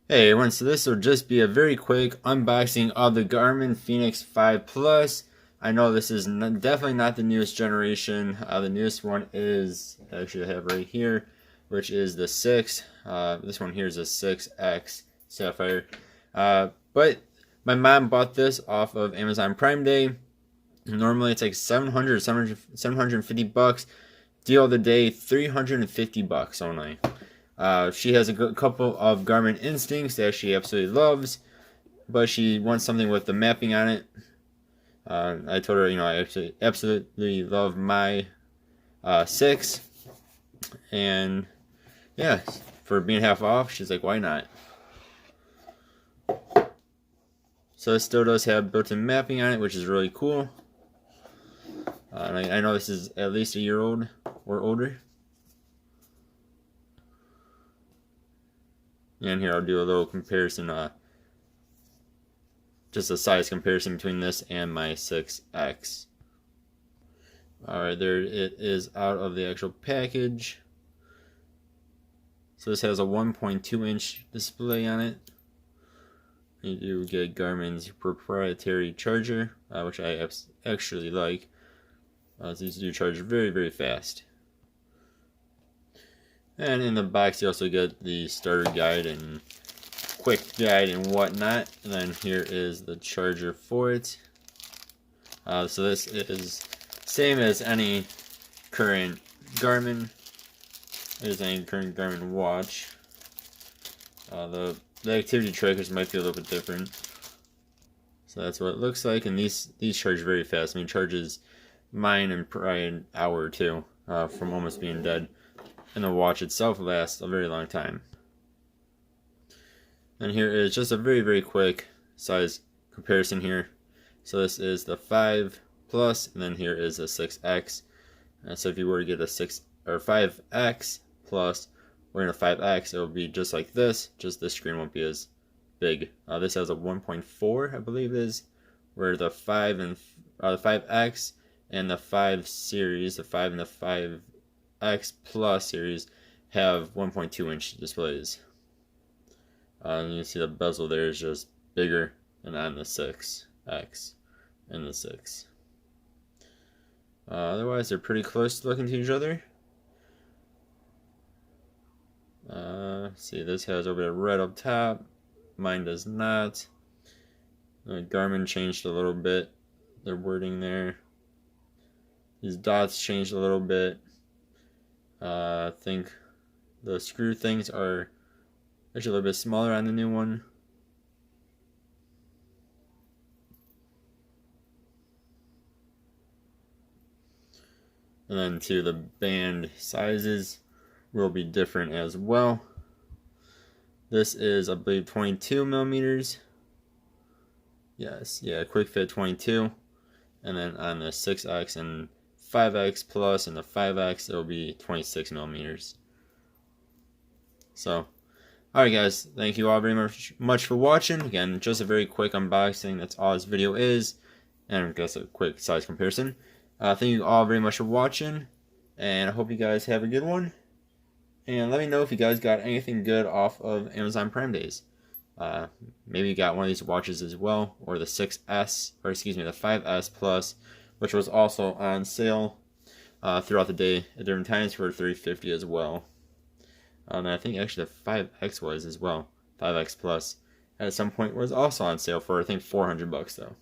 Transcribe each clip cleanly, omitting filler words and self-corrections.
Hey everyone, so this will just be a very quick unboxing of the Garmin Fenix 5 Plus. I know this is definitely not the newest generation. The newest one is, actually I have right here, which is the 6. This one here is a 6X Sapphire. But my mom bought this off of Amazon Prime Day. Normally it's like 750 bucks. Deal of the day, 350 bucks only. She has a couple of Garmin Instincts that she absolutely loves, but she wants something with the mapping on it. I told her, I absolutely love my 6, and yeah, for being half off, she's like, why not? So it still does have built-in mapping on it, which is really cool. And I know this is at least a year old or older. And here I'll do a little comparison, just a size comparison between this and my 6X. Alright, there it is out of the actual package. So this has a 1.2 inch display on it. You do get Garmin's proprietary charger, which I actually like. These do charge very, very fast. And in the box you also get the starter guide and quick guide and whatnot. And then here is the charger for it. So this is same as any current Garmin. As any current Garmin watch. The activity trackers might be a little bit different. So that's what it looks like, and these charge very fast. I mean, charges mine in probably an hour or two from almost being dead. And the watch itself lasts a very long time. And here is just a very, very quick size comparison here. So this is the 5 Plus, and then here is the 6X. So if you were to get a 6 or 5X Plus or in a 5X, it will be just like this. Just the screen won't be as big. This has a 1.4, I believe it is, where the 5 and the 5X and the 5 series, the 5 and the 5X Plus series, have 1.2 inch displays. And you can see the bezel there is just bigger than on the 6X and the 6. Otherwise, they're pretty close looking to each other. See, this has a bit of red up top. Mine does not. Garmin changed a little bit. Their wording there. These dots changed a little bit. I think the screw things are actually a little bit smaller on the new one. And then too, the band sizes will be different as well. This is, I believe, 22 millimeters. Yes, yeah, quick fit 22. And then on the 6X and 5X Plus and the 5X, it will be 26 millimeters. So, alright guys, thank you all very much for watching. Again, just a very quick unboxing. That's all this video is. And I guess a quick size comparison. Thank you all very much for watching. And I hope you guys have a good one. And let me know if you guys got anything good off of Amazon Prime Days. Maybe you got one of these watches as well. Or the 6S, or excuse me, the 5S Plus, which was also on sale throughout the day at different times for $350 as well. And I think actually the 5X was as well. 5X Plus at some point was also on sale for I think 400 bucks though.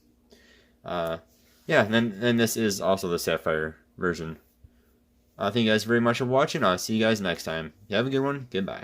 Yeah, and then this is also the Sapphire version. Thank you guys very much for watching. I'll see you guys next time. You have a good one. Goodbye.